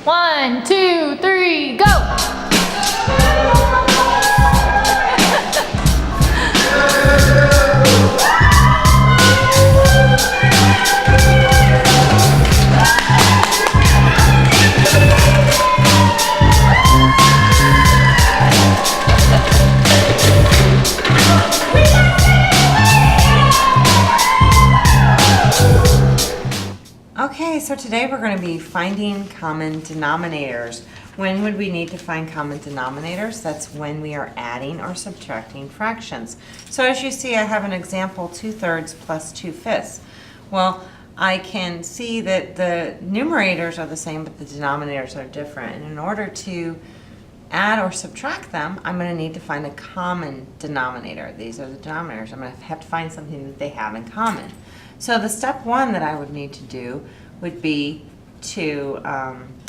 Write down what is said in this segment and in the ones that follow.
1, 2, 3, go! Okay, so today we're going to be finding common denominators. When would we need to find common denominators? That's when we are adding or subtracting fractions. So as you see, I have an example, 2/3 plus 2/5. Well, I can see that the numerators are the same, but the denominators are different. And in order to add or subtract them, I'm going to need to find a common denominator. These are the denominators. I'm going to have to find something that they have in common. So the step one that I would need to do would be to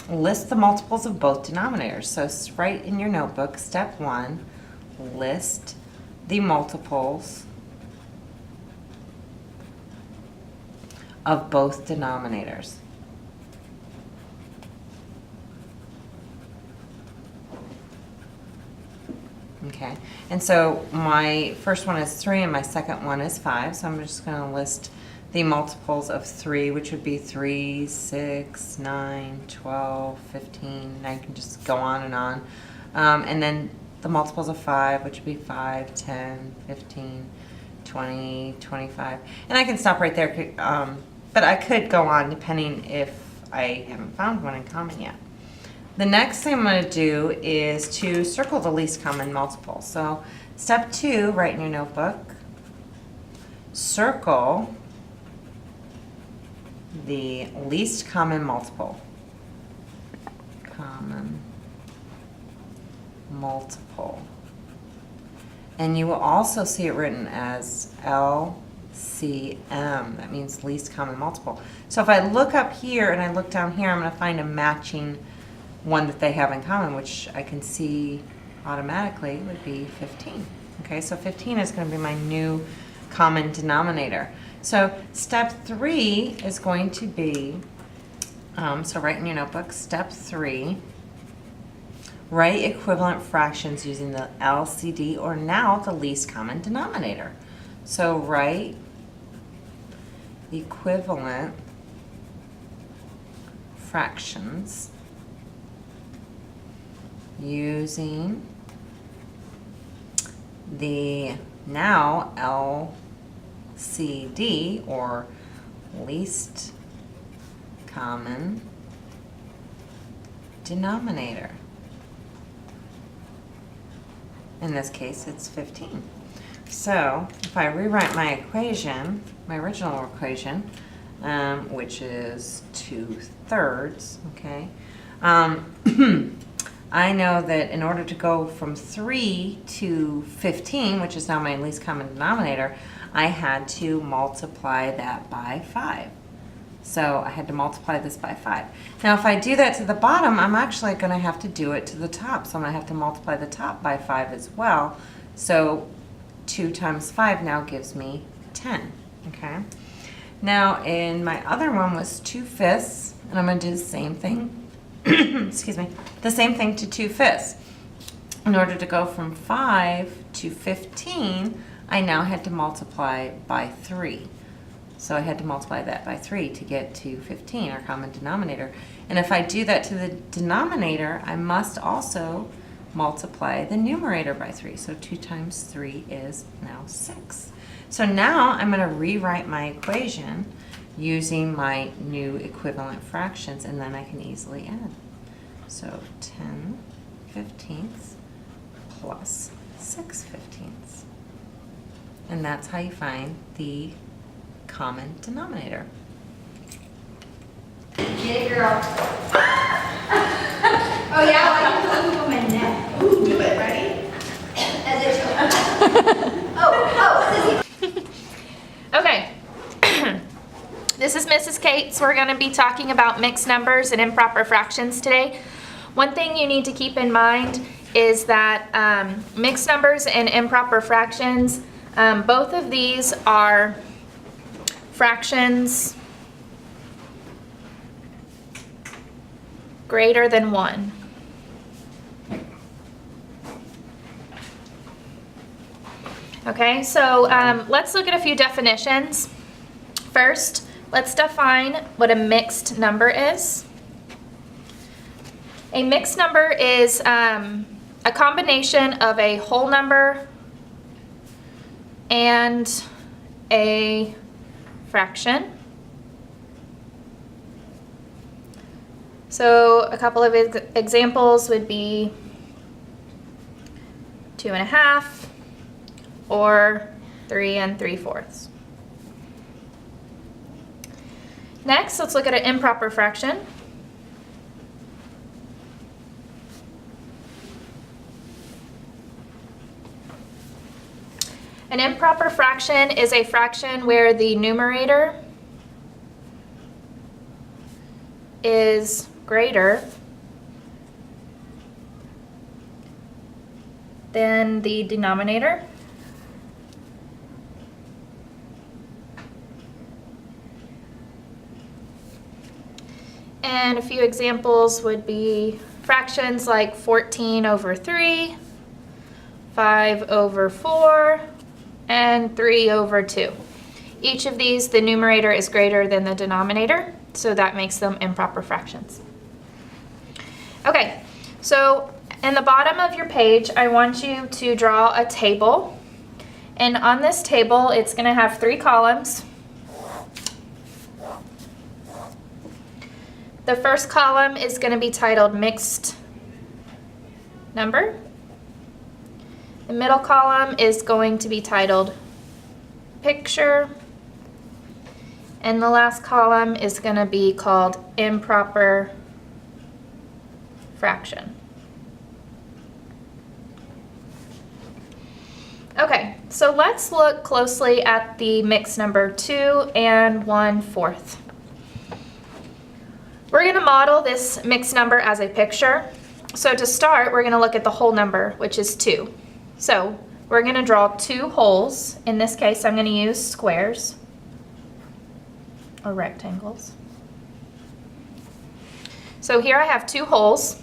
list the multiples of both denominators. So write in your notebook, step one, list the multiples of both denominators. Okay, and so my first one is 3 and my second one is 5, so I'm just going to list the multiples of 3, which would be 3, 6, 9, 12, 15, and I can just go on and on. And then the multiples of 5, which would be 5, 10, 15, 20, 25. And I can stop right there, but I could go on depending if I haven't found one in common yet. The next thing I'm going to do is to circle the least common multiple. So step 2, write in your notebook, circle the least common multiple. Common multiple. And you will also see it written as LCM. That means least common multiple. So if I look up here and I look down here, I'm going to find a matching one that they have in common, which I can see automatically would be 15. Okay, so 15 is going to be my new common denominator. So step 3 is going to be, so write in your notebook, step 3, write equivalent fractions using the LCD, or now the least common denominator. So write equivalent fractions using the now LCD, or least common denominator. In this case, it's 15. So if I rewrite my equation, my original equation, which is 2/3, okay, I know that in order to go from 3 to 15, which is now my least common denominator, I had to multiply that by 5. So I had to multiply this by 5. Now if I do that to the bottom, I'm actually going to have to do it to the top. So I'm going to have to multiply the top by 5 as well. So 2 times 5 now gives me 10. Okay. Now in my other one was 2/5, and I'm going to do the same thing. Excuse me, the same thing to 2/5. In order to go from 5 to 15, I now had to multiply by 3. So I had to multiply that by 3 to get to 15, our common denominator. And if I do that to the denominator, I must also multiply the numerator by 3. So 2 times 3 is now 6. So now I'm going to rewrite my equation using my new equivalent fractions, and then I can easily add. So 10/15 plus 6/15. And that's how you find the common denominator. Get it, girl. Oh yeah, I can put them on my neck. Ooh, do it, ready? As a joke. Oh. Okay. This is Mrs. Cates. We're going to be talking about mixed numbers and improper fractions today. One thing you need to keep in mind is that mixed numbers and improper fractions, both of these are fractions greater than 1. Okay, so let's look at a few definitions. First, let's define what a mixed number is. A mixed number is a combination of a whole number and a fraction. So a couple of examples would be 2.5 or 3 3/4. Next, let's look at an improper fraction. An improper fraction is a fraction where the numerator is greater than the denominator. And a few examples would be fractions like 14/3, 5/4, and 3/2. Each of these, the numerator is greater than the denominator, so that makes them improper fractions. Okay, so in the bottom of your page, I want you to draw a table. And on this table, it's going to have 3 columns. The first column is going to be titled mixed number. The middle column is going to be titled picture. And the last column is going to be called improper fraction. Okay, so let's look closely at the mixed number 2 1/4. We're going to model this mixed number as a picture. So to start, we're going to look at the whole number, which is 2. So we're going to draw 2 holes. In this case, I'm going to use squares or rectangles. So here I have 2 holes.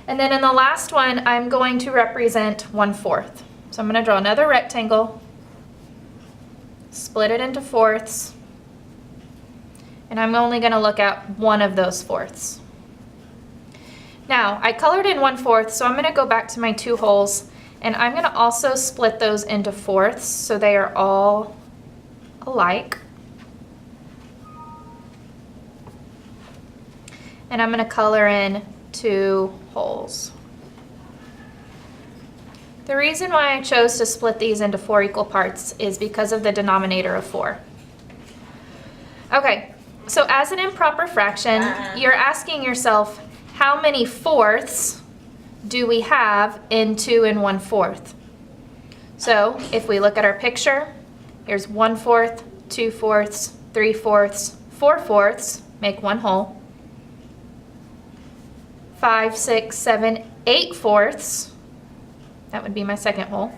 And then in the last one, I'm going to represent 1/4. So I'm going to draw another rectangle, split it into fourths, and I'm only going to look at one of those fourths. Now, I colored in 1/4, so I'm going to go back to my 2 holes, and I'm going to also split those into fourths so they are all alike. And I'm going to color in 2 holes. The reason why I chose to split these into 4 equal parts is because of the denominator of 4. Okay, so as an improper fraction, you're asking yourself, how many fourths do we have in 2 1/4? So if we look at our picture, here's 1/4, 2/4, 3/4, 4/4, make 1 whole. 5, 6, 7, 8/4. That would be my second hole.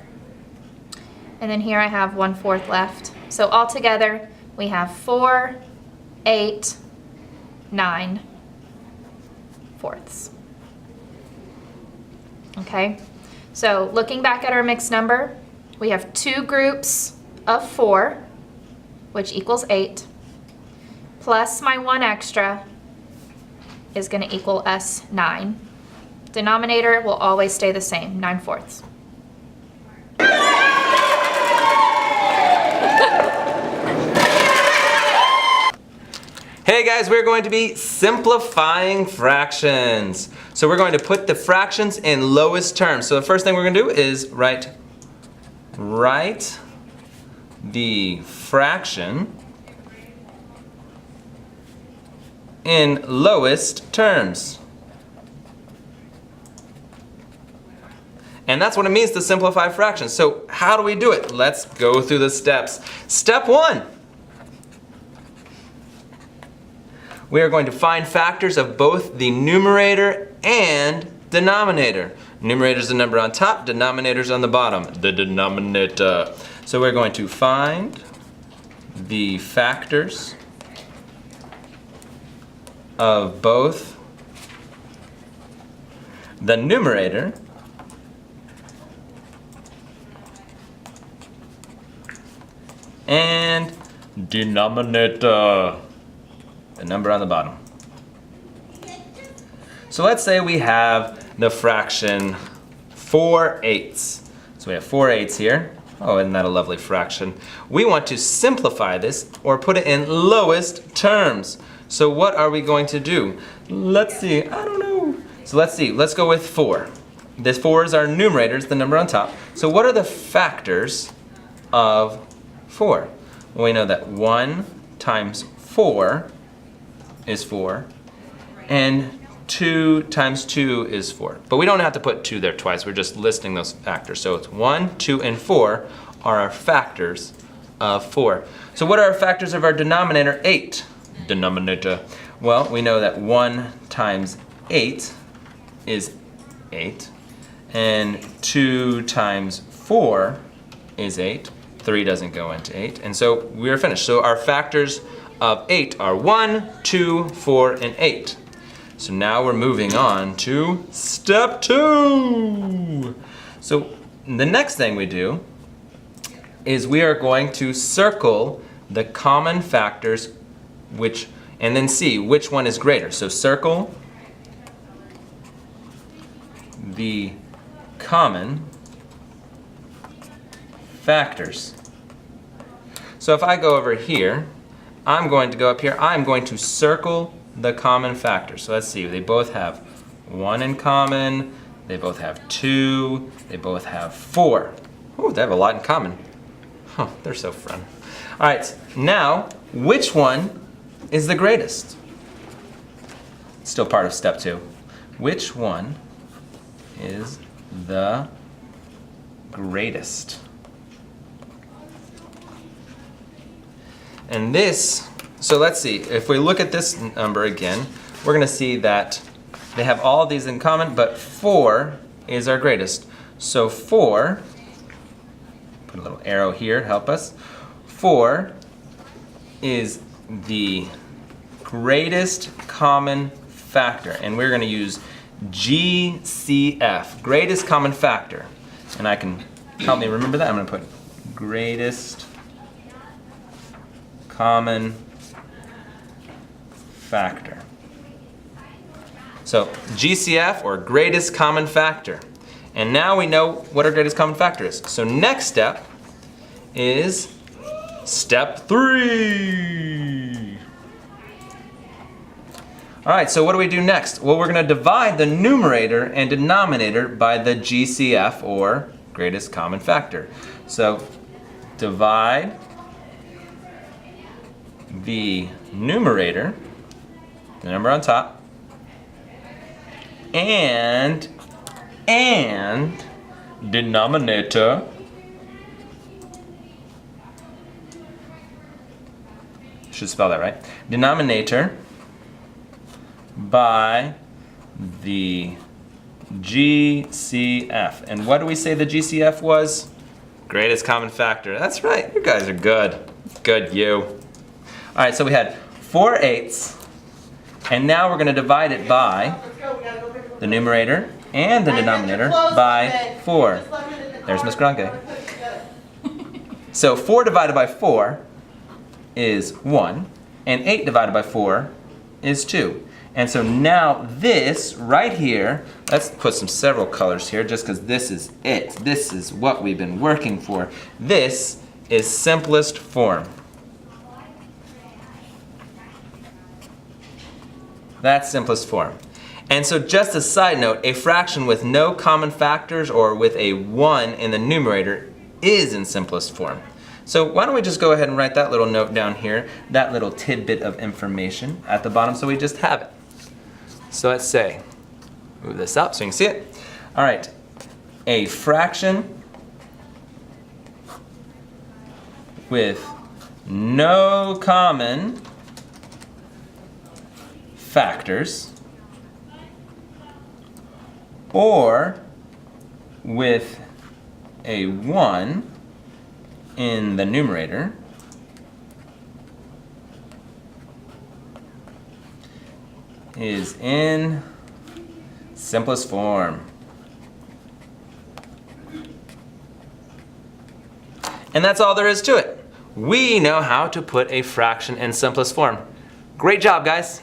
And then here I have 1/4 left. So altogether, we have 4, 8, 9 fourths. Okay, so looking back at our mixed number, we have 2 groups of 4, which equals 8, plus my 1 extra is going to equal us 9. Denominator will always stay the same, 9/4. Hey guys, we're going to be simplifying fractions. So we're going to put the fractions in lowest terms. So the first thing we're going to do is write the fraction in lowest terms. And that's what it means to simplify fractions. So how do we do it? Let's go through the steps. Step 1. We are going to find factors of both the numerator and denominator. Numerator is the number on top, denominator is on the bottom. The denominator. So we're going to find the factors of both the numerator and denominator, the number on the bottom. So let's say we have the fraction 4/8. So we have 4/8 here. Oh, isn't that a lovely fraction? We want to simplify this or put it in lowest terms. So what are we going to do? Let's see, I don't know. So let's see, let's go with 4. This 4 is our numerator, it's the number on top. So what are the factors of 4? Well, we know that 1 times 4 is 4, and 2 times 2 is 4. But we don't have to put 2 there twice, we're just listing those factors. So it's 1, 2, and 4 are our factors of 4. So what are our factors of our denominator? 8. Denominator. Well, we know that 1 times 8 is 8, and 2 times 4 is 8. 3 doesn't go into 8, and so we're finished. So our factors of 8 are 1, 2, 4, and 8. So now we're moving on to step 2. So the next thing we do is we are going to circle the common factors and then see which one is greater. So circle the common factors. So if I go over here, I'm going to go up here, I'm going to circle the common factors. So let's see, they both have 1 in common, they both have 2, they both have 4. Oh, they have a lot in common. Huh, they're so fun. All right, now, which one is the greatest? Still part of step 2. Which one is the greatest? And this, so let's see, if we look at this number again, we're gonna see that they have all these in common, but 4 is our greatest. So 4, put a little arrow here to help us. 4 is the greatest common factor, and we're gonna use GCF, greatest common factor. And I can help me remember that. I'm gonna put greatest common factor. So GCF, or greatest common factor. And now we know what our greatest common factor is. So next step is step 3. All right, so what do we do next? Well, we're gonna divide the numerator and denominator by the GCF, or greatest common factor. So divide the numerator, the number on top, and denominator should spell that right. Denominator by the GCF. And what do we say the GCF was? Greatest common factor. That's right, you guys are good. Good, you. All right, so we had 4/8, and now we're gonna divide it by the numerator and the denominator by 4. There's Miss Gronke. So 4 divided by 4 is 1, and 8 divided by 4 is 2. And so now this right here, let's put several colors here just because this is it. This is what we've been working for. This is simplest form. That's simplest form. And so just a side note, a fraction with no common factors or with a 1 in the numerator is in simplest form. So why don't we just go ahead and write that little note down here, that little tidbit of information at the bottom so we just have it. So let's say, move this up so you can see it. All right, a fraction with no common factors or with a 1 in the numerator is in simplest form. And that's all there is to it. We know how to put a fraction in simplest form. Great job, guys.